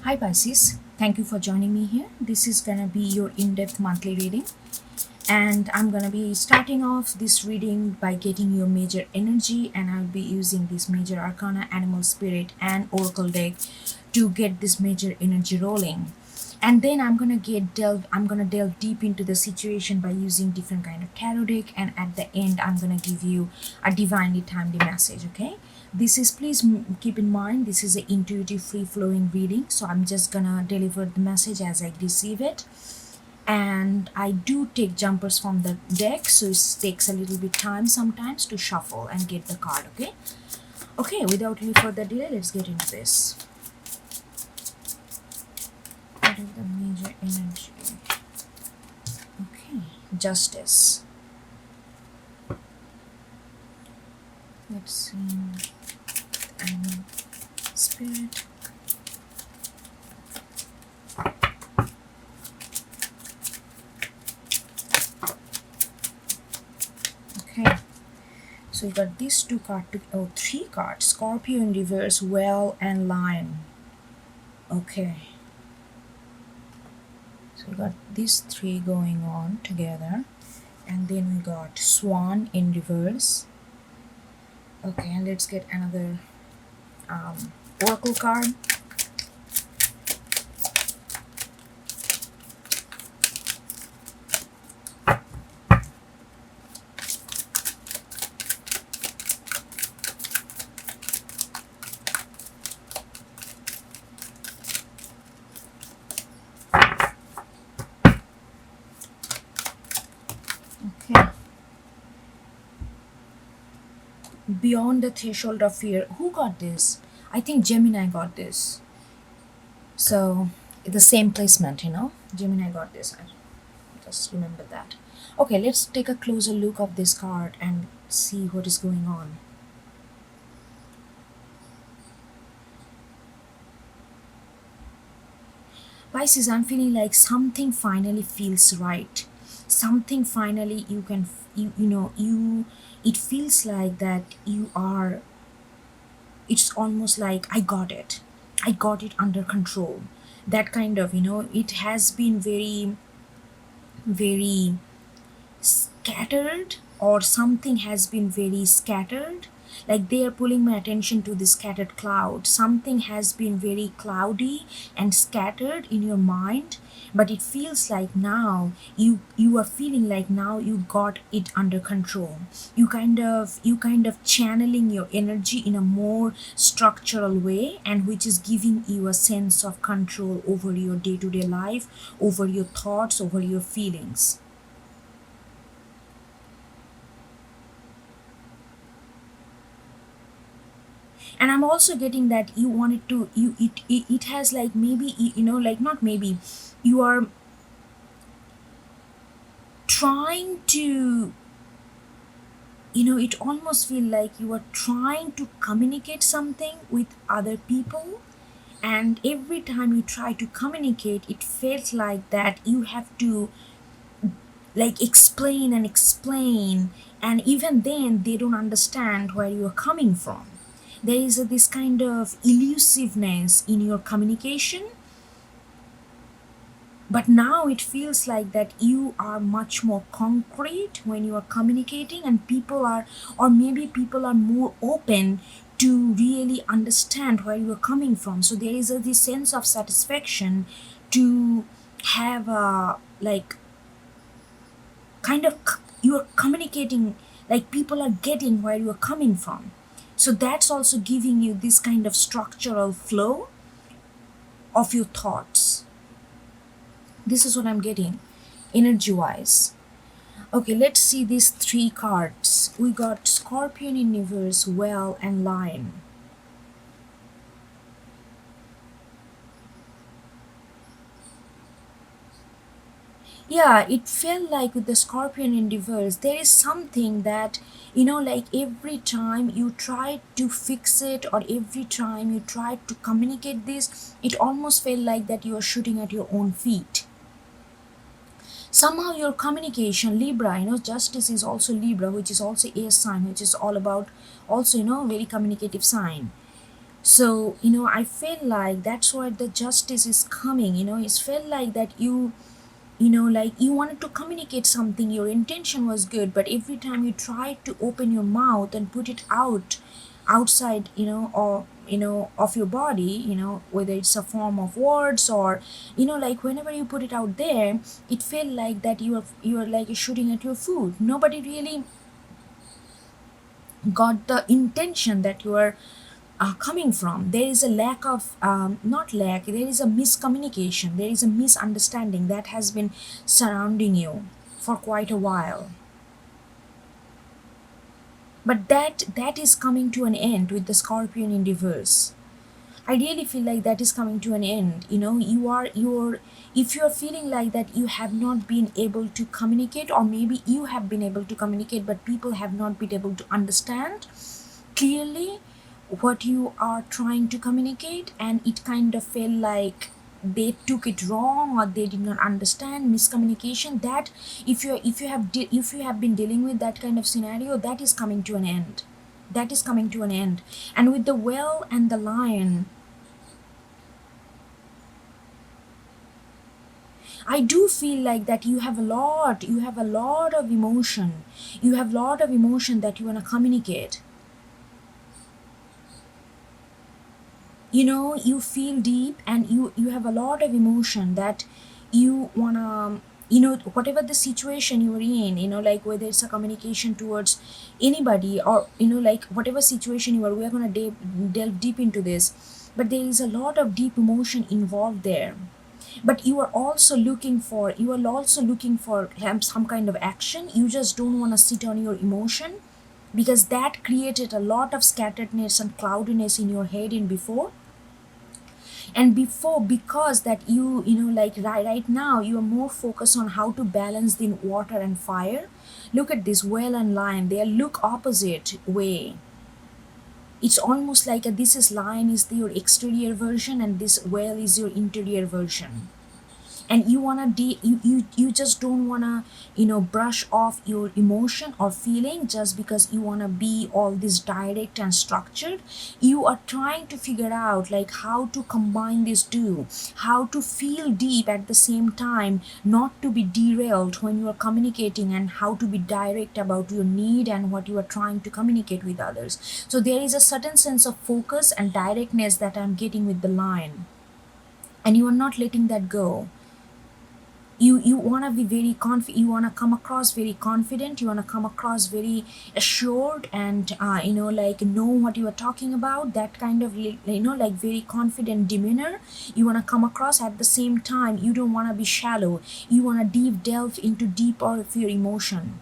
Hi Pisces, thank you for joining me here. This is gonna be your in-depth monthly reading, and I'm gonna be starting off this reading by getting your major energy, and I'll be using this major arcana, animal spirit, and oracle deck to get this major energy rolling. And then I'm gonna delve deep into the situation by using different kind of tarot deck, and at the end I'm gonna give you a divinely timely message. Okay, this is, please keep in mind, this is an intuitive free flowing reading, so I'm just gonna deliver the message as I receive it. And I do take jumpers from the deck, so it takes a little bit time sometimes to shuffle and get the card. Okay, without any further delay, let's get into this. What is the major energy? Okay, justice. Let's see. Animal spirit. Okay, so you got these two cards, three cards: Scorpio in reverse, Well, and Lion. Okay, so we got these three going on together, and then we got Swan in reverse. Okay, and let's get another oracle card. Okay. Beyond the threshold of fear. Who got this? I think Gemini got this. So the same placement, Gemini got this. I just remember that. Okay, let's take a closer look of this card and see what is going on. Pisces, I'm feeling like something finally feels right. Something finally you can, it feels like that you are, it's almost like I got it. I got it under control. That kind of, it has been very, very scattered, or something has been very scattered, like they are pulling my attention to the scattered cloud. Something has been very cloudy and scattered in your mind, but it feels like now you are feeling like now you got it under control. You kind of channeling your energy in a more structural way, and which is giving you a sense of control over your day-to-day life, over your thoughts, over your feelings. And I'm also getting that you wanted to, it has like, maybe, like, not maybe, you are trying to, it almost feel like you are trying to communicate something with other people, and every time you try to communicate, it felt like that you have to like explain and explain, and even then they don't understand where you are coming from. There is this kind of elusiveness in your communication, but now it feels like that you are much more concrete when you are communicating, and people are, or maybe people are more open to really understand where you are coming from. So there is this sense of satisfaction to have a, like, kind of, you are communicating, like people are getting where you are coming from. So that's also giving you this kind of structural flow of your thoughts. This is what I'm getting energy wise. Okay, let's see these three cards. We got Scorpion in reverse, Well, and Lion. Yeah, it felt like with the Scorpion in reverse, there is something that, like every time you try to fix it, or every time you try to communicate this, it almost felt like that you are shooting at your own feet. Somehow your communication, Libra, justice is also Libra, which is also air sign, which is all about also, very communicative sign. So I feel like that's where the justice is coming. It's felt like that like you wanted to communicate something, your intention was good, but every time you tried to open your mouth and put it outside, or of your body, whether it's a form of words, or like whenever you put it out there, it felt like that you are like shooting at your food. Nobody really got the intention that you are coming from. There is a lack of, not lack, there is a miscommunication, there is a misunderstanding that has been surrounding you for quite a while. But that is coming to an end with the Scorpion in reverse. I really feel like that is coming to an end. You're if you're feeling like that you have not been able to communicate, or maybe you have been able to communicate but people have not been able to understand clearly what you are trying to communicate, and it kind of felt like they took it wrong or they did not understand, miscommunication, that if you have been dealing with that kind of scenario, that is coming to an end. That is coming to an end. And with the well and the lion, I do feel like that you have a lot of emotion, that you want to communicate. You feel deep, and you have a lot of emotion that you want to, whatever the situation you're in, like whether it's a communication towards anybody, or like whatever situation you are, we're going to delve deep into this, but there is a lot of deep emotion involved there. But you are also looking for some kind of action. You just don't want to sit on your emotion, because that created a lot of scatteredness and cloudiness in your head in before. And before, because that like right now you are more focused on how to balance the water and fire. Look at this well and lion, they look opposite way. It's almost like this is lion is your exterior version, and this well is your interior version. And you want to you just don't want to brush off your emotion or feeling just because you want to be all this direct and structured. You are trying to figure out like how to combine these two, how to feel deep at the same time, not to be derailed when you are communicating, and how to be direct about your need and what you are trying to communicate with others. So there is a certain sense of focus and directness that I'm getting with the line, and you are not letting that go. You want to be very confident, you want to come across very confident, you want to come across very assured, and like know what you are talking about, that kind of like very confident demeanor you want to come across. At the same time, you don't want to be shallow, you want to delve into deeper of your emotion.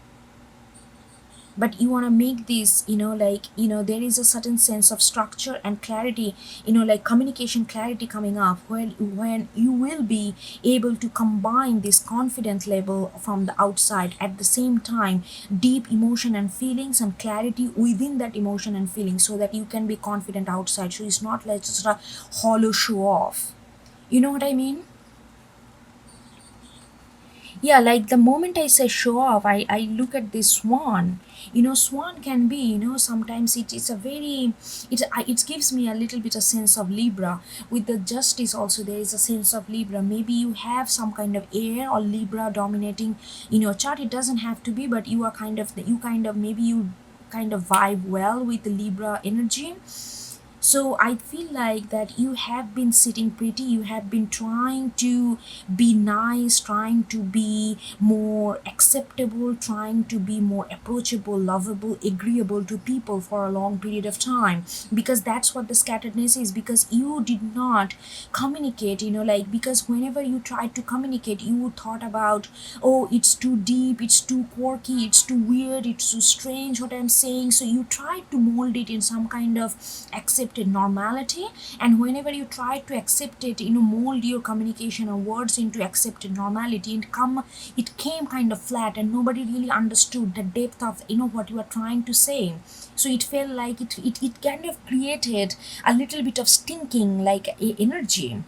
But you want to make this like there is a certain sense of structure and clarity, like communication clarity coming up, when you will be able to combine this confidence level from the outside, at the same time deep emotion and feelings and clarity within that emotion and feeling, so that you can be confident outside. So it's not like just a hollow show off. You know what I mean? Yeah, like the moment I say show off, I look at this swan. Swan can be, sometimes it is a very, it gives me a little bit a sense of Libra. With the justice also, there is a sense of Libra. Maybe you have some kind of air or Libra dominating in your chart. It doesn't have to be, but maybe you kind of vibe well with the Libra energy. So I feel like that you have been sitting pretty, you have been trying to be nice, trying to be more acceptable, trying to be more approachable, lovable, agreeable to people for a long period of time, because that's what the scatteredness is. Because you did not communicate, like, because whenever you tried to communicate, you thought about, oh, it's too deep, it's too quirky, it's too weird, it's too strange what I'm saying. So you tried to mold it in some kind of accepted normality, and whenever you try to accept it, mold your communication or words into accepted normality, it came kind of flat, and nobody really understood the depth of what you are trying to say. So it felt like it kind of created a little bit of stinking like energy.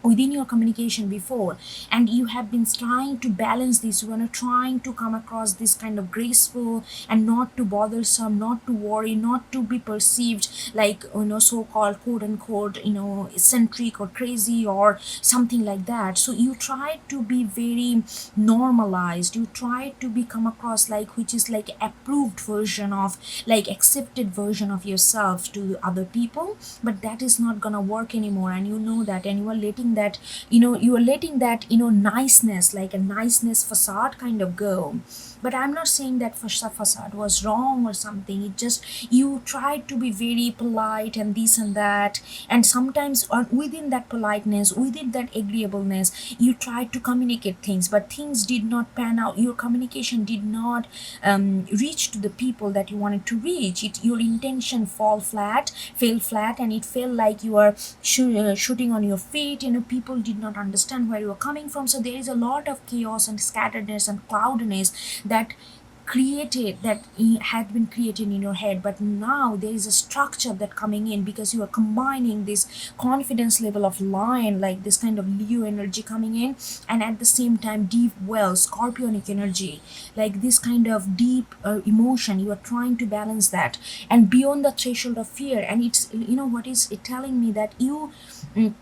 within your communication before, and you have been trying to balance this. You are trying to come across this kind of graceful and not too bothersome, not to worry, not to be perceived like, so-called quote unquote, eccentric or crazy or something like that. So you try to be very normalized, you try to be come across like which is like approved version of, like accepted version of yourself to other people. But that is not gonna work anymore, and you know that, and you are letting that, you are letting that, niceness, like a niceness facade kind of go. But I'm not saying that facade was wrong or something. It just, you tried to be very polite and this and that, and sometimes within that politeness, within that agreeableness, you tried to communicate things, but things did not pan out. Your communication did not reach to the people that you wanted to reach. Your intention fell flat, and it felt like you are shooting on your feet. People did not understand where you are coming from. So there is a lot of chaos and scatteredness and cloudiness that had been created in your head. But now there is a structure that coming in, because you are combining this confidence level of lion, like this kind of Leo energy coming in, and at the same time deep well scorpionic energy, like this kind of deep emotion. You are trying to balance that, and beyond the threshold of fear. And it's, what is it telling me, that mm,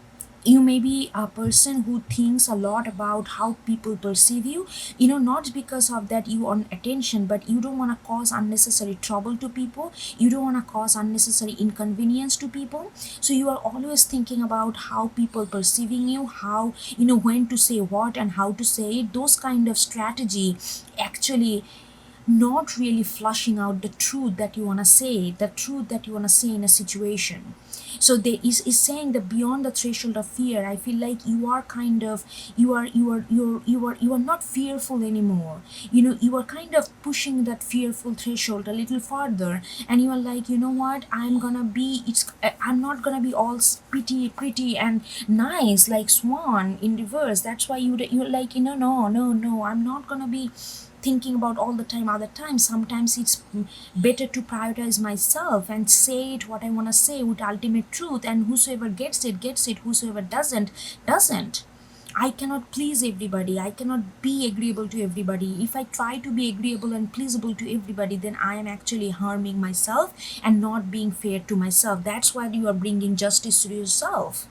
you may be a person who thinks a lot about how people perceive you, not because of that you want attention, but you don't want to cause unnecessary trouble to people, you don't want to cause unnecessary inconvenience to people. So you are always thinking about how people perceiving you, how, when to say what and how to say it. Those kind of strategy actually not really flushing out the truth that you want to say, the truth that you want to say in a situation. So there is saying that beyond the threshold of fear, I feel like you are kind of, you are not fearful anymore. You are kind of pushing that fearful threshold a little farther, and you are like, what, I'm not gonna be all pretty and nice like swan in reverse. That's why you're like, no, I'm not gonna be thinking about all the time. Other times, sometimes it's better to prioritize myself and say it what I want to say with ultimate truth, and whosoever gets it gets it, whosoever doesn't. I cannot please everybody, I cannot be agreeable to everybody. If I try to be agreeable and pleasable to everybody, then I am actually harming myself and not being fair to myself. That's why you are bringing justice to yourself.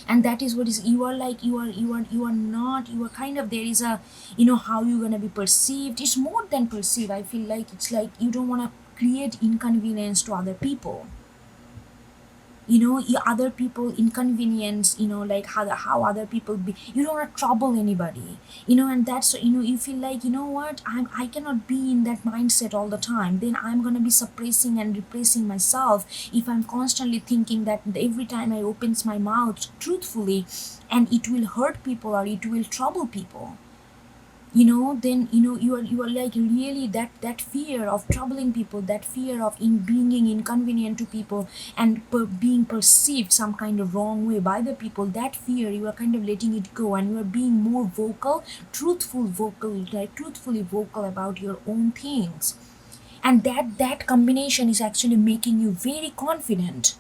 And that is what is, you are like, you are not, you are kind of, there is a, how you're gonna be perceived. It's more than perceived. I feel like it's like you don't want to create inconvenience to other people. Other people inconvenience, like how other people be, you don't want to trouble anybody. And that's, you feel like, what, I cannot be in that mindset all the time. Then I'm going to be suppressing and repressing myself if I'm constantly thinking that every time I opens my mouth truthfully, and it will hurt people or it will trouble people. Then you are like, really, that fear of troubling people, that fear of being inconvenient to people, and being perceived some kind of wrong way by the people, that fear, you are kind of letting it go, and you are being more vocal, truthfully vocal about your own things. And that combination is actually making you very confident.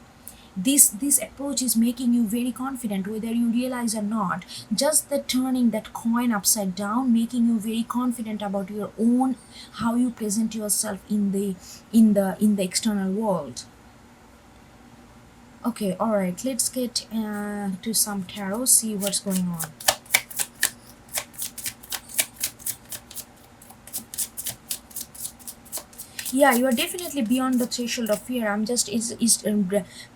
This approach is making you very confident, whether you realize or not. Just the turning that coin upside down, making you very confident about your own, how you present yourself in the external world. Okay, all right, let's get to some tarot, see what's going on. Yeah, you are definitely beyond the threshold of fear. I'm just is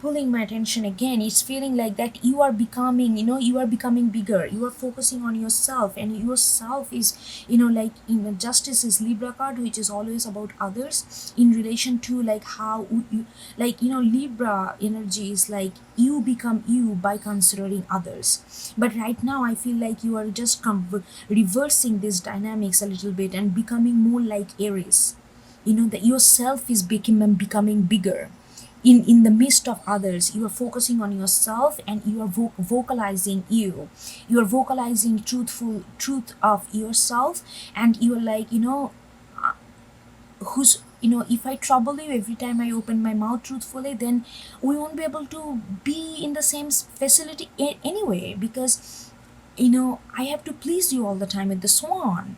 pulling my attention again. It's feeling like that you are becoming, you are becoming bigger. You are focusing on yourself, and yourself is, like in justice is Libra card, which is always about others, in relation to like how you, like, Libra energy is like you become you by considering others. But right now I feel like you are just reversing these dynamics a little bit and becoming more like Aries. That yourself is becoming bigger in the midst of others. You are focusing on yourself, and you are vocalizing you are vocalizing truth of yourself, and you are like, who's if I trouble you every time I open my mouth truthfully, then we won't be able to be in the same facility anyway, because I have to please you all the time with the swan.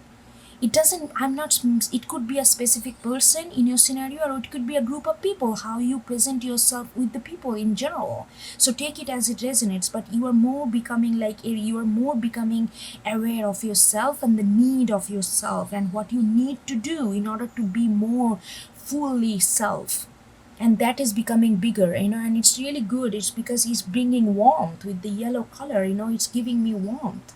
It doesn't I'm not It could be a specific person in your scenario, or it could be a group of people, how you present yourself with the people in general. So take it as it resonates, but you are more becoming aware of yourself and the need of yourself and what you need to do in order to be more fully self. And that is becoming bigger, and it's really good. It's because he's bringing warmth with the yellow color, it's giving me warmth.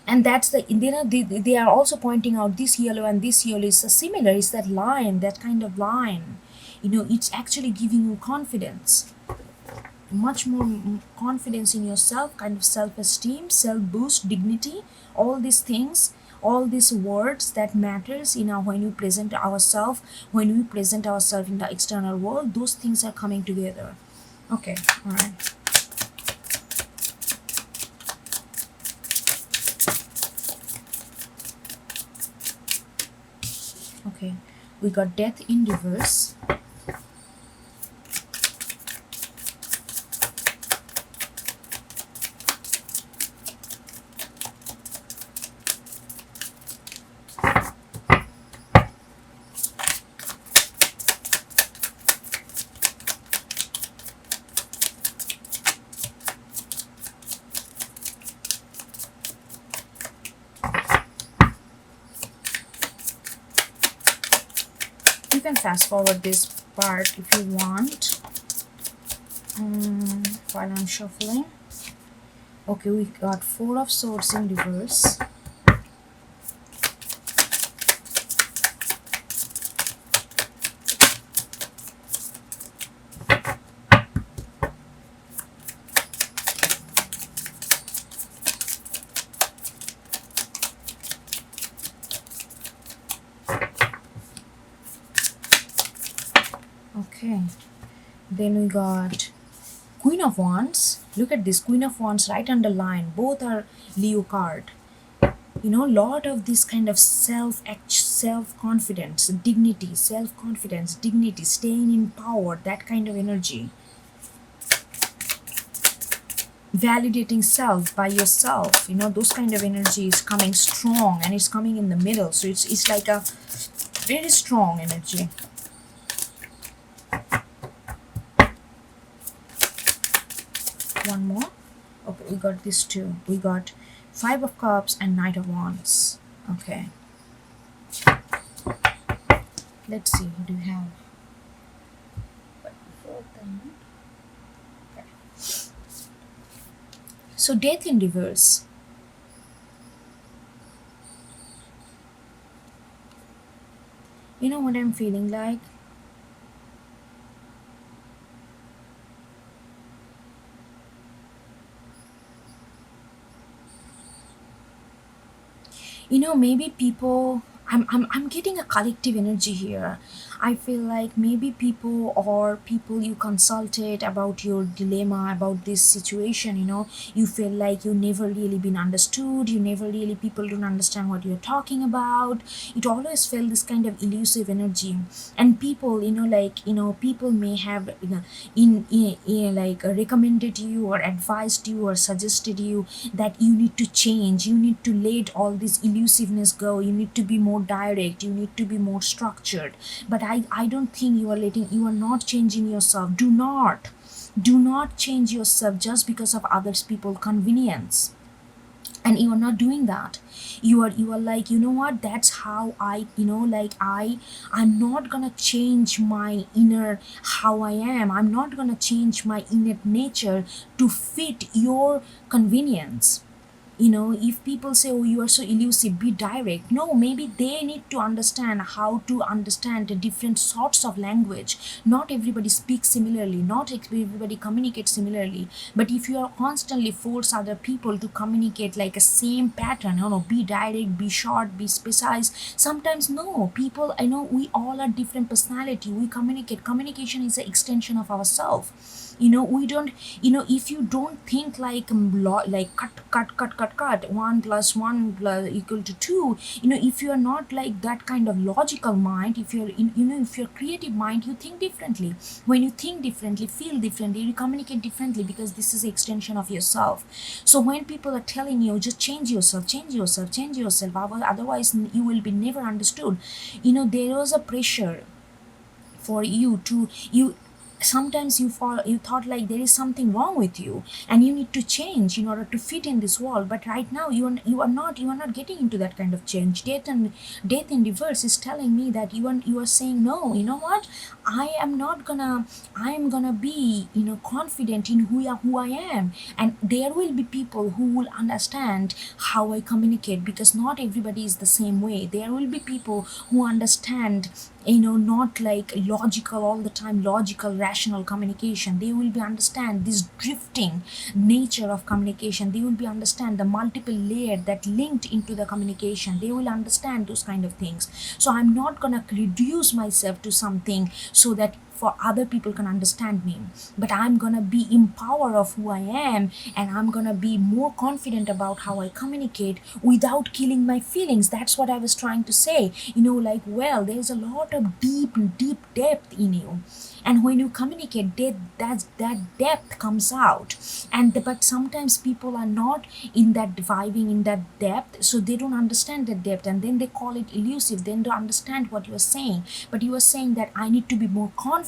And that's they are also pointing out this yellow and this yellow is similar. It's that line, that kind of line. It's actually giving you confidence, much more confidence in yourself, kind of self-esteem, self-boost, dignity, all these things, all these words that matters when we present ourselves, in the external world. Those things are coming together. Okay, all right. Okay, we got death in reverse. You can fast forward this part if you want, while I'm shuffling. Okay, we got Four of Swords in reverse. Okay, then we got Queen of Wands. Look at this, Queen of Wands right underlined. Both are Leo card. Lot of this kind of self-confidence, dignity, staying in power, that kind of energy. Validating self by yourself, those kind of energy is coming strong, and it's coming in the middle. So it's like a very strong energy. One more. Okay, we got this too. We got Five of Cups and Knight of Wands. Okay, let's see, what do we have? Okay. So death in reverse. You know what I'm feeling like? Maybe people, I'm getting a collective energy here. I feel like maybe people you consulted about your dilemma, about this situation, you feel like you never really been understood, people don't understand what you're talking about. It always felt this kind of elusive energy. And people, people may have, like recommended you or advised you or suggested you that you need to change, you need to let all this elusiveness go, you need to be more direct, you need to be more structured. But I don't think you are not changing yourself. Do not change yourself just because of others people convenience. And you are not doing that. You are like, what, that's how I'm not gonna change my inner, how I am. I'm not gonna change my innate nature to fit your convenience. If people say, oh, you are so elusive, be direct. No, maybe they need to understand how to understand the different sorts of language. Not everybody speaks similarly, not everybody communicates similarly. But if you are constantly force other people to communicate like a same pattern, be direct, be short, be precise, sometimes no, people, we all are different personality. We communication is an extension of ourselves. We don't, if you don't think like cut cut 1 + 1 equal to 2. If you're not like that kind of logical mind, if you're if you're creative mind, you think differently. When you think differently, feel differently, you communicate differently, because this is an extension of yourself. So when people are telling you just change yourself, change yourself, change yourself, otherwise you will be never understood, there was a pressure for you to you sometimes you thought like there is something wrong with you and you need to change in order to fit in this world. But right now you are not getting into that kind of change. Death in reverse is telling me that you are saying, no, you know what, I am gonna be confident in who I am. And there will be people who will understand how I communicate, because not everybody is the same way. There will be people who understand, not like logical all the time, logical rational communication. They will be understand this drifting nature of communication. They will be understand the multiple layer that linked into the communication. They will understand those kind of things. So I'm not gonna reduce myself to something so that for other people can understand me, but I'm gonna be in power of who I am, and I'm gonna be more confident about how I communicate without killing my feelings. That's what I was trying to say. Like, well, there's a lot of deep depth in you, and when you communicate, that depth comes out. But sometimes people are not in that vibing in that depth, so they don't understand the depth, and then they call it elusive. Then they understand what you are saying. But you are saying that I need to be more confident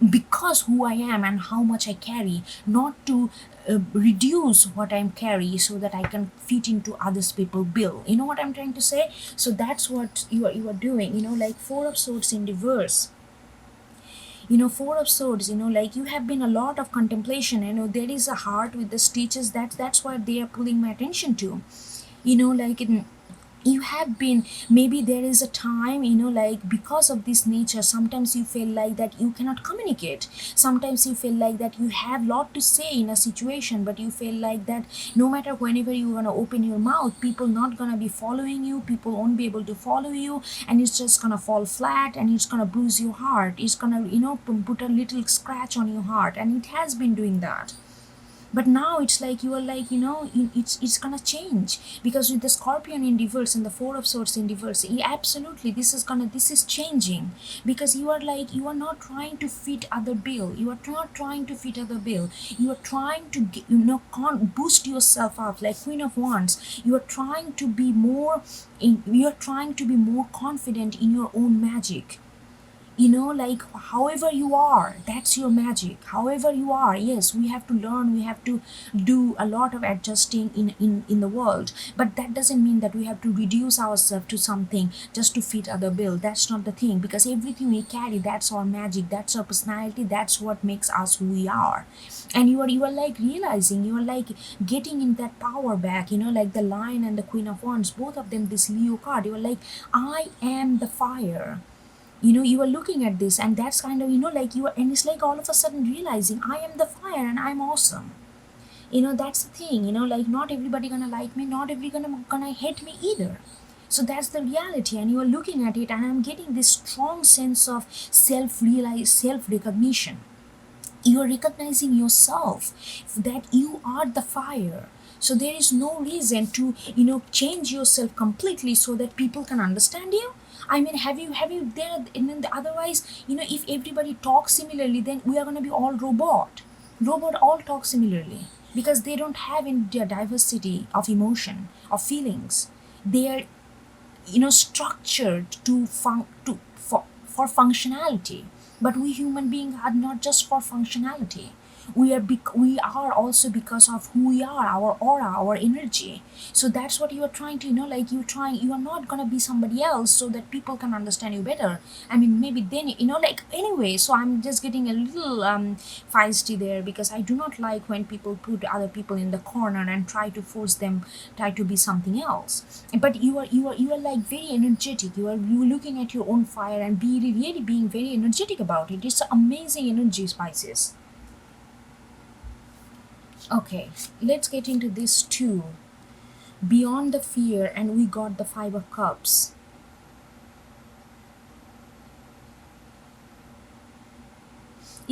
because who I am and how much I carry, not to reduce what I'm carry so that I can fit into others people bill. You know what I'm trying to say? So that's what you are doing. Like Four of Swords in reverse. Four of Swords, like you have been a lot of contemplation. There is a heart with the stitches. That's what they are pulling my attention to. Like you have been, maybe there is a time, like because of this nature, sometimes you feel like that you cannot communicate. Sometimes you feel like that you have lot to say in a situation, but you feel like that no matter whenever you're gonna open your mouth, people not gonna be following you, people won't be able to follow you, and it's just gonna fall flat, and it's gonna bruise your heart. It's gonna put a little scratch on your heart, and it has been doing that. But now it's like you are like, it's gonna change, because with the Scorpion in reverse and the Four of Swords in reverse, absolutely this is changing, because you are like, you are not trying to fit other bill. You are not trying to fit other bill. You are trying to boost yourself up, like Queen of Wands. You are trying to be more confident in your own magic. Like however you are, that's your magic. However you are, yes, we have to learn, we have to do a lot of adjusting in the world, but that doesn't mean that we have to reduce ourselves to something just to fit other bill. That's not the thing, because everything we carry, that's our magic, that's our personality, that's what makes us who we are. And you are like realizing, you are like getting in that power back, like the Lion and the Queen of Wands, both of them this Leo card. You are like, I am the fire. You are looking at this, and that's kind of, like you are, and it's like all of a sudden realizing, I am the fire and I'm awesome. That's the thing. Like not everybody gonna like me, not everybody gonna hate me either. So that's the reality, and you are looking at it, and I'm getting this strong sense of self-recognition. You are recognizing yourself, that you are the fire. So there is no reason to change yourself completely so that people can understand you. I mean, have you there? And then otherwise, if everybody talks similarly, then we are going to be all robot all talk similarly, because they don't have in their diversity of emotion, of feelings. They are structured for functionality. But we human beings are not just for functionality. We are also because of who we are, our aura, our energy. So that's what you are trying to, like you are not gonna be somebody else so that people can understand you better. I mean, maybe then, like, anyway, so I'm just getting a little feisty there, because I do not like when people put other people in the corner and try to force them, try to be something else. But you are like very energetic. You are looking at your own fire and really being very energetic about it. It's amazing energy, Pisces. Okay, let's get into this too. Beyond the fear, and we got the Five of Cups.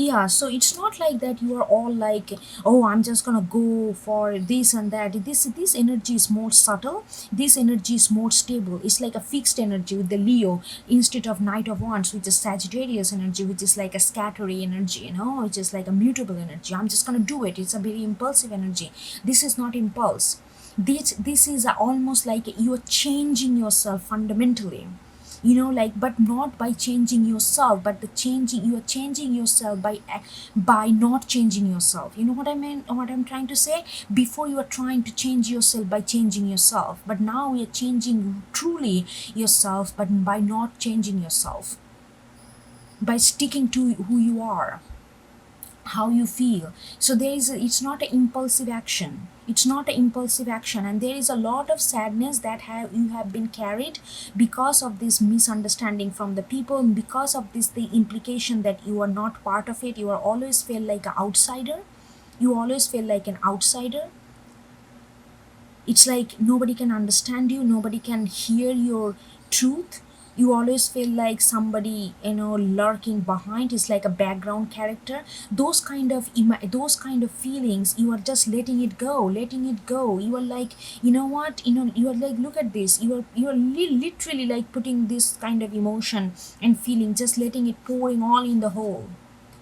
Yeah, so it's not like that you are all like, oh, I'm just gonna go for this and that. This energy is more subtle. This energy is more stable. It's like a fixed energy with the Leo instead of Knight of Wands, which is Sagittarius energy, which is like a scattery energy, which is like a mutable energy. I'm just gonna do it. It's a very impulsive energy. This is not impulse. This is almost like you're changing yourself fundamentally, like, but not by changing yourself, but the changing you are changing yourself by not changing yourself. You know what I mean, what I'm trying to say? Before, you are trying to change yourself by changing yourself, but now you're changing truly yourself, but by not changing yourself, by sticking to who you are, how you feel. So it's not an impulsive action. It's not an impulsive action, and there is a lot of sadness that you have been carried because of this misunderstanding from the people, because of this the implication that you are not part of it. You are always feel like an outsider. You always feel like an outsider. It's like nobody can understand you, nobody can hear your truth. You always feel like somebody, lurking behind is like a background character. Those kind of feelings, you are just letting it go, letting it go. You are like, you know what, you are like, look at this, literally like putting this kind of emotion and feeling, just letting it pouring all in the whole.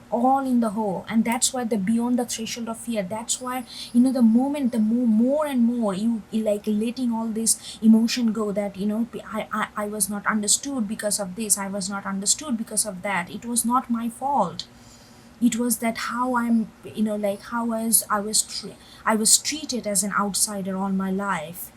And that's why the beyond the threshold of fear, that's why, the moment, the more and more you like letting all this emotion go, that I was not understood because of this, I was not understood because of that, it was not my fault. It was that how I'm, like how I was treated as an outsider all my life.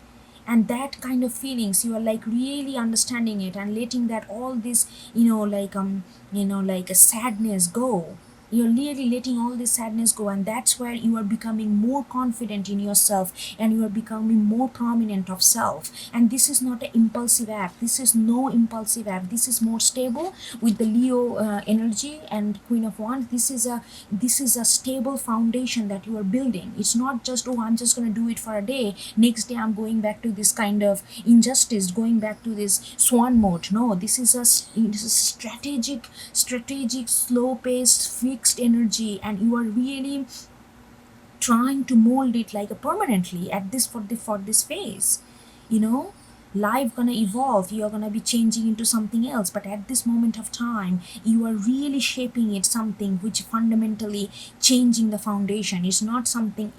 And that kind of feelings, you are like really understanding it and letting that all this, like a sadness go. You're really letting all this sadness go, and that's where you are becoming more confident in yourself, and you are becoming more prominent of self. And this is not an impulsive act, this is no impulsive act, this is more stable with the Leo energy and Queen of Wands. This is a stable foundation that you are building. It's not just, oh, I'm just going to do it for a day, next day I'm going back to this kind of injustice, going back to this swan mode. No, this is a strategic, slow paced, fixed energy, and you are really trying to mold it like a permanently at this for this phase. you know Life gonna evolve, you're gonna be changing into something else, but at this moment of time you are really shaping it something which fundamentally changing the foundation. It's not something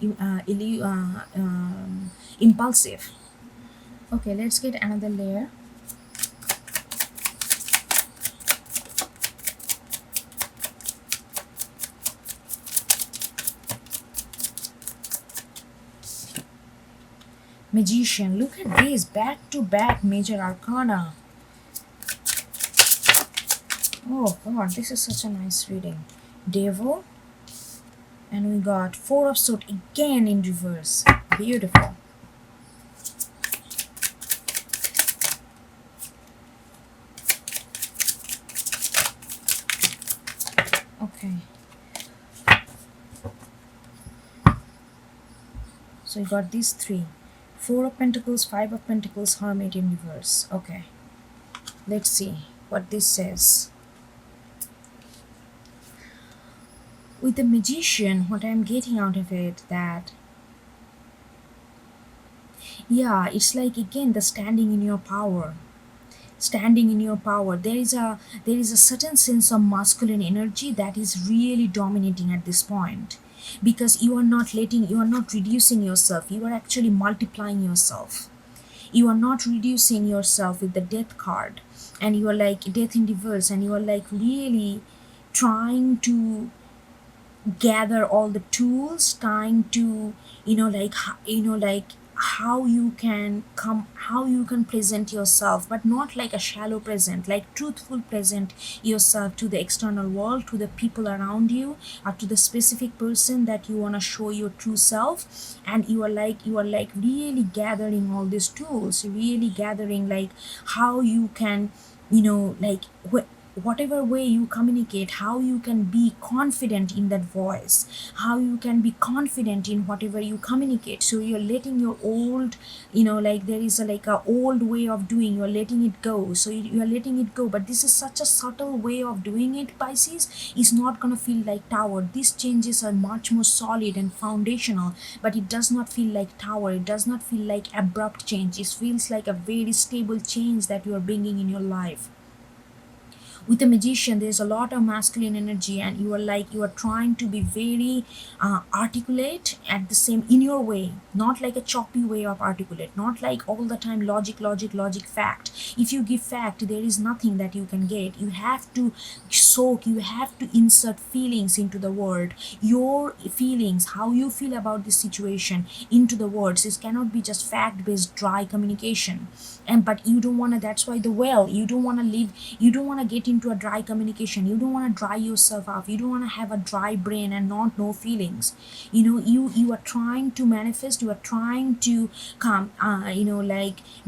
impulsive. Okay, let's get another layer. Magician, look at this, back to back major arcana. Oh god, this is such a nice reading. Devil, and we got Four of Swords again in reverse. Beautiful. Okay. So we got these three. Four of Pentacles, Five of Pentacles, Hermit in reverse. Okay. Let's see what this says. With the Magician, what I'm getting out of it, that yeah, it's like again the standing in your power. Standing in your power, there is a certain sense of masculine energy that is really dominating at this point, because you are not reducing yourself, you are actually multiplying yourself. You are not reducing yourself with the death card, and you are like death in reverse, and you are like really trying to gather all the tools, trying to like how you can present yourself, but not like a shallow present, like truthful present yourself to the external world, to the people around you, or to the specific person that you want to show your true self. And you are like really gathering all these tools, really gathering like how you can, like whatever way you communicate, how you can be confident in that voice, how you can be confident in whatever you communicate. So you're letting your old, like there is a old way of doing, you're letting it go. So you're letting it go, but this is such a subtle way of doing it, Pisces. Is not going to feel like tower. These changes are much more solid and foundational, but it does not feel like tower. It does not feel like abrupt change. It feels like a very stable change that you are bringing in your life. With a magician, there's a lot of masculine energy, and you are trying to be very articulate at the same in your way, not like a choppy way of articulate, not like all the time logic fact. If you give fact, there is nothing that you can get. You have to soak, you have to insert feelings into the word, your feelings, how you feel about this situation into the words. This cannot be just fact based dry communication. And but you don't want to, that's why the well, you don't want to live, you don't want to get into a dry communication, you don't want to dry yourself up, you don't want to have a dry brain and not no feelings. You are trying to manifest, you are trying to come,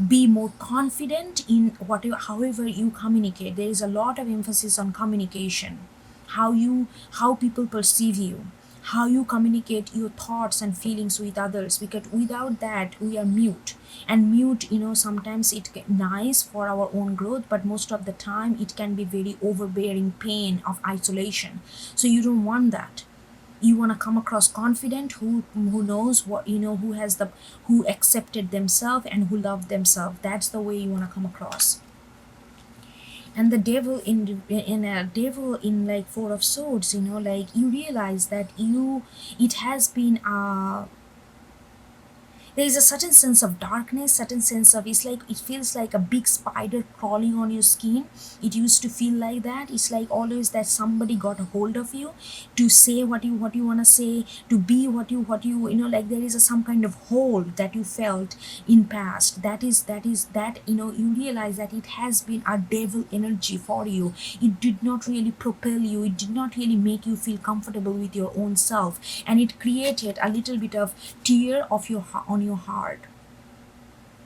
be more confident in whatever, however you communicate. There is a lot of emphasis on communication, how people perceive you, how you communicate your thoughts and feelings with others, because without that we are mute. And mute, sometimes it nice for our own growth, but most of the time it can be very overbearing pain of isolation. So you don't want that. You want to come across confident, who knows what, who has the, who accepted themselves and who love themselves. That's the way you want to come across. And the devil in a devil in like Four of Swords, like you realize that it has been there is a certain sense of darkness, certain sense of, it's like it feels like a big spider crawling on your skin. It used to feel like that. It's like always that somebody got a hold of you to say what you want to say, to be what you like there is some kind of hold that you felt in past. That you realize that it has been a devil energy for you. It did not really propel you, it did not really make you feel comfortable with your own self, and it created a little bit of tear of on your heart.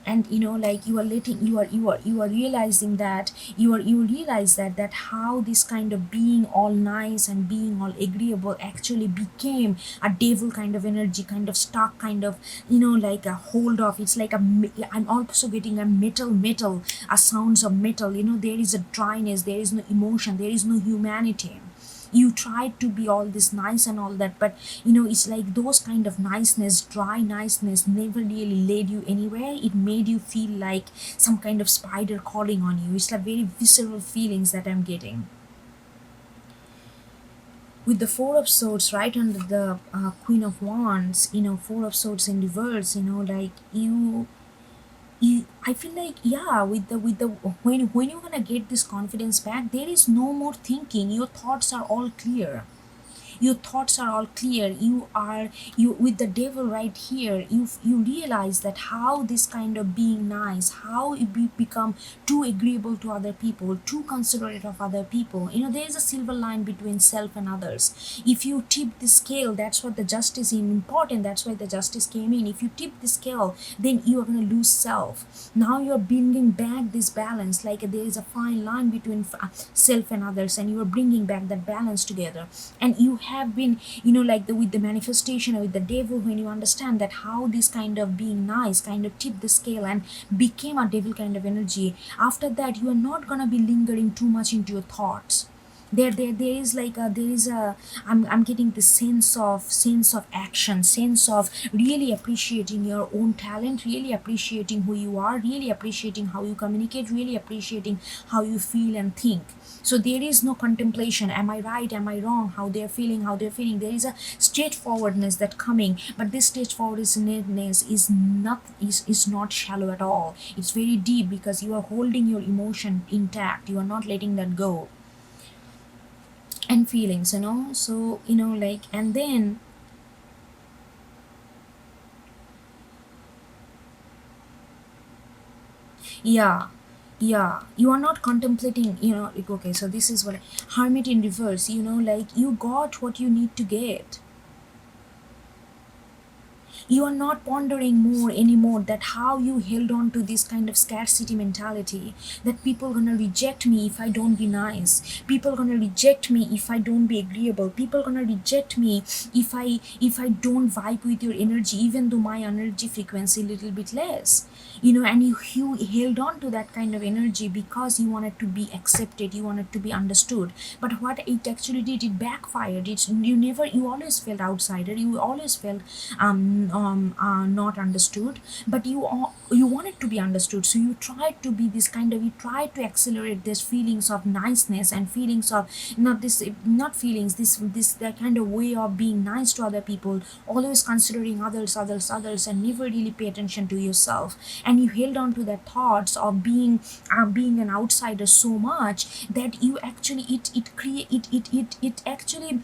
And like you are letting, you are realizing that you realize that how this kind of being all nice and being all agreeable actually became a devil kind of energy, kind of stuck, kind of like a hold of. It's like I'm also getting a metal, a sounds of metal. There is a dryness, there is no emotion, there is no humanity. You tried to be all this nice and all that, but it's like those kind of niceness, dry niceness, never really led you anywhere. It made you feel like some kind of spider crawling on you. It's like very visceral feelings that I'm getting. With the Four of Swords right under the Queen of Wands, Four of Swords in reverse, like I feel like, yeah, with the when you're gonna get this confidence back, there is no more thinking. Your thoughts are all clear. Your thoughts are all clear. You with the devil right here, you realize that how this kind of being nice, how it become too agreeable to other people, too considerate of other people. There is a silver line between self and others. If you tip the scale, that's what the justice is important. That's why the justice came in. If you tip the scale, then you are going to lose self. Now you are bringing back this balance, like there is a fine line between self and others, and you are bringing back that balance together. And you have been, like with the manifestation or with the devil, when you understand that how this kind of being nice kind of tipped the scale and became a devil kind of energy, after that you are not going to be lingering too much into your thoughts. There is like I'm getting the sense of action, sense of really appreciating your own talent, really appreciating who you are, really appreciating how you communicate, really appreciating how you feel and think. So there is no contemplation, am I right, am I wrong, how they're feeling. There is a straightforwardness that coming, but this straightforwardness is not shallow at all. It's very deep, because you are holding your emotion intact, you are not letting that go. And feelings, so like, and then yeah, you are not contemplating, like, okay, so this is what Hermit in reverse, like you got what you need to get. You are not pondering more anymore that how you held on to this kind of scarcity mentality, that people gonna reject me if I don't be nice, people gonna reject me if I don't be agreeable, people gonna reject me if I don't vibe with your energy, even though my energy frequency little bit less. And you held on to that kind of energy because you wanted to be accepted, you wanted to be understood. But what it actually did, it backfired. You always felt outsider, you always felt not understood. But you wanted to be understood, so you tried to be this kind of, you tried to accelerate this feelings of niceness and feelings of, not feelings, this that kind of way of being nice to other people, always considering others, and never really pay attention to yourself. And you held on to that thoughts of being an outsider so much that you actually, it create it actually,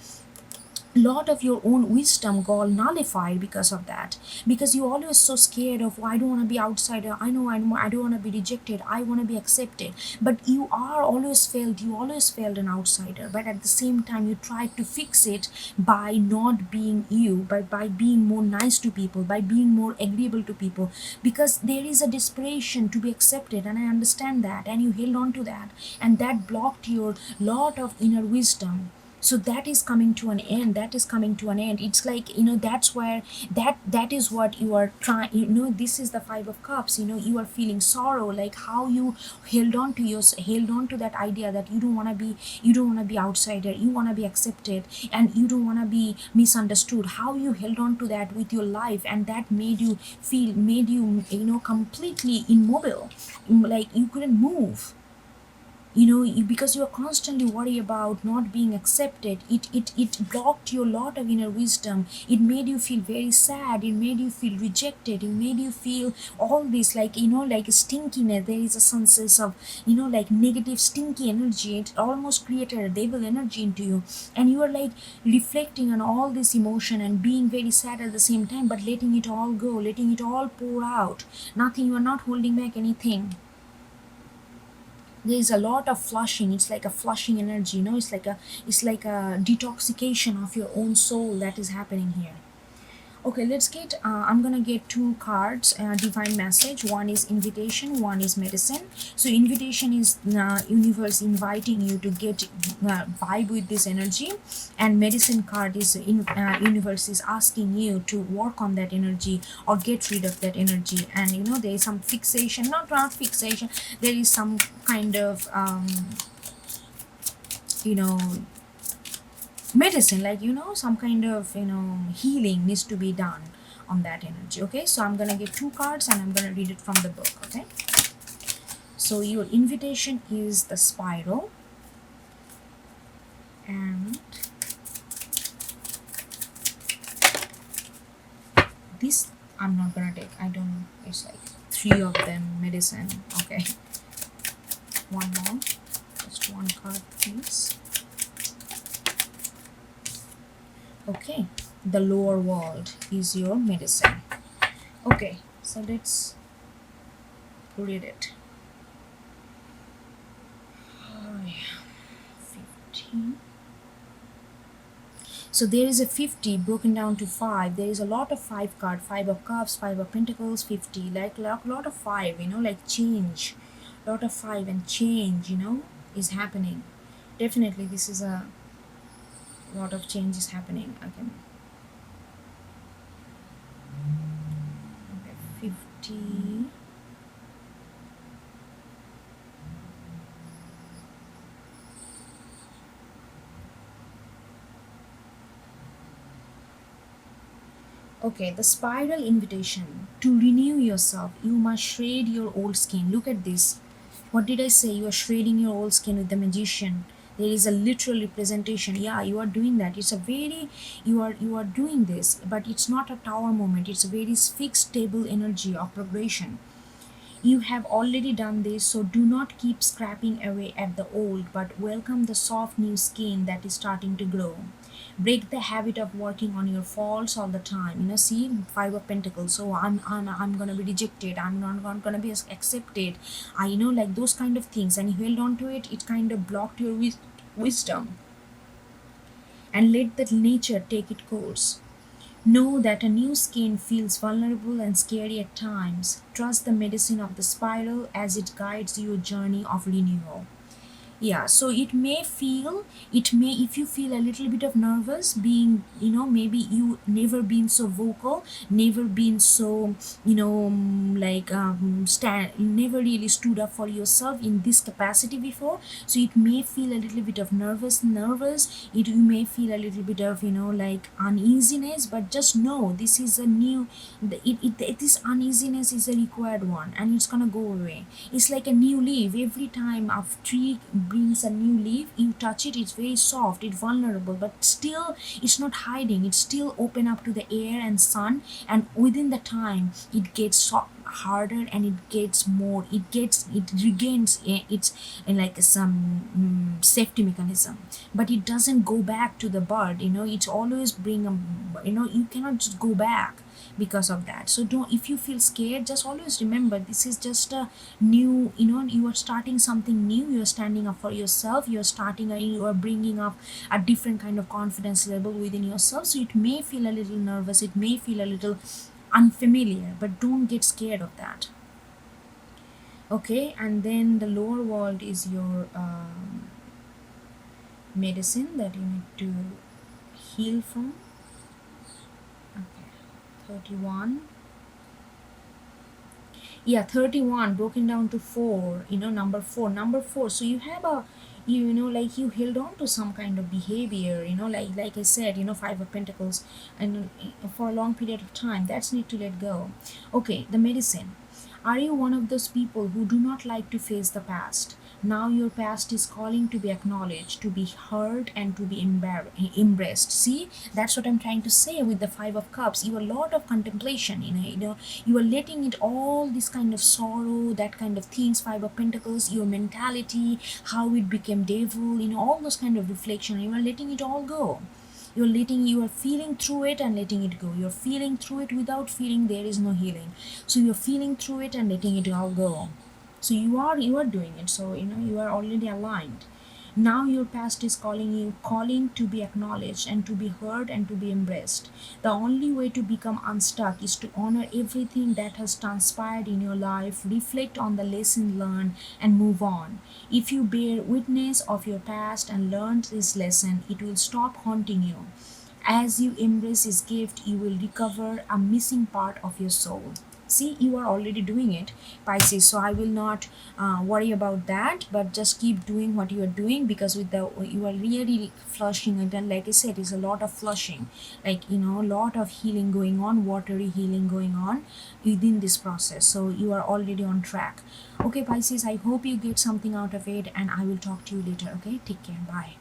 lot of your own wisdom got nullified because of that. Because you always so scared of, oh, I don't want to be outsider, I don't want to be rejected, I want to be accepted. But you always felt an outsider, but at the same time you tried to fix it by not being you, by being more nice to people, by being more agreeable to people, because there is a desperation to be accepted, and I understand that, and you held on to that, and that blocked your lot of inner wisdom. So that is coming to an end, it's like, that's where that is what you are trying, this is the 5 of cups. You are feeling sorrow, like how you held on to that idea that you don't want to be outsider, you want to be accepted, and you don't want to be misunderstood. How you held on to that with your life, and that made you completely immobile, like you couldn't move. Because you are constantly worried about not being accepted. It blocked your lot of inner wisdom. It made you feel very sad, it made you feel rejected, it made you feel all this, like like stinkiness. There is a sense of like negative stinky energy. It almost created a devil energy into you, and you are like reflecting on all this emotion and being very sad at the same time, but letting it all go, letting it all pour out. Nothing, you are not holding back anything. There is a lot of flushing. It's like a flushing energy, it's like a detoxification of your own soul that is happening here. Okay, let's get I'm gonna get 2 cards, divine message. One is invitation, one is medicine. So invitation is universe inviting you to get vibe with this energy, and medicine card is universe is asking you to work on that energy or get rid of that energy. And there is some fixation, not fixation, there is some kind of you know medicine, like some kind of healing needs to be done on that energy. Okay, so I'm gonna get 2 cards and I'm gonna read it from the book. Okay, so your invitation is the spiral, and this I'm not gonna take, I don't, it's like 3 of them medicine. Okay, one more, just 1 card please. Okay, the lower world is your medicine. Okay, so let's read it. Oh, yeah. 15. So there is a 50 broken down to 5. There is a lot of 5 card, 5 of cups, 5 of pentacles, 50, like lot of 5, like change, lot of 5 and change, is happening. Definitely this is a lot of change is happening. Okay, 50. Okay, the spiral invitation. To renew yourself, you must shred your old skin. Look at this. What did I say? You are shredding your old skin with the magician. There is a literal representation. Yeah, you are doing that. It's a very, you are doing this, but it's not a tower moment. It's a very fixed, stable energy of progression. You have already done this, so do not keep scraping away at the old, but welcome the soft new skin that is starting to grow. Break the habit of working on your faults all the time. See, 5 of pentacles. So I'm gonna be rejected, I'm not gonna be accepted, like those kind of things, and you held on to it. It kind of blocked your wisdom. And let the nature take its course. Know that a new skin feels vulnerable and scary at times. Trust the medicine of the spiral as it guides your journey of renewal. Yeah, so it may if you feel a little bit of nervous being, maybe you never been so vocal, never been so, stand never really stood up for yourself in this capacity before. So it may feel a little bit of nervous, you may feel a little bit of, uneasiness, but just know this is a new, this uneasiness is a required one, and it's gonna go away. It's like a new leaf. Every time a tree brings a new leaf, you touch it, it's very soft, it's vulnerable, but still it's not hiding, it's still open up to the air and sun, and within the time it gets harder, and it regains its like some safety mechanism, but it doesn't go back to the bud. It's always bring a, you cannot just go back because of that. So don't, if you feel scared, just always remember this is just a new, you are starting something new, you are standing up for yourself, you are bringing up a different kind of confidence level within yourself. So it may feel a little nervous, it may feel a little unfamiliar, but don't get scared of that. Okay, and then the lower world is your medicine that you need to heal from. Okay, 31. Yeah, 31 broken down to 4, number 4. So you have a, like you held on to some kind of behavior, like I said, 5 of Pentacles, and for a long period of time, that's need to let go. Okay, the medicine. Are you one of those people who do not like to face the past? Now your past is calling to be acknowledged, to be heard, and to be embraced. See, that's what I'm trying to say with the 5 of Cups. You a lot of contemplation, you are letting it all, this kind of sorrow, that kind of things, 5 of Pentacles, your mentality, how it became devil, all those kind of reflection. You are letting it all go. You are feeling through it and letting it go. You're feeling through it. Without feeling, there is no healing. So you're feeling through it and letting it all go. So you are doing it. So you are already aligned. Now your past is calling to be acknowledged and to be heard and to be embraced. The only way to become unstuck is to honor everything that has transpired in your life, reflect on the lesson learned, and move on. If you bear witness of your past and learn this lesson, it will stop haunting you. As you embrace his gift, you will recover a missing part of your soul. See, you are already doing it, Pisces, so I will not worry about that, but just keep doing what you are doing, because with the, you are really flushing it, and like I said, it's a lot of flushing, like a lot of healing going on, watery healing going on within this process. So you are already on track. Okay, Pisces, I hope you get something out of it, and I will talk to you later. Okay, take care, bye.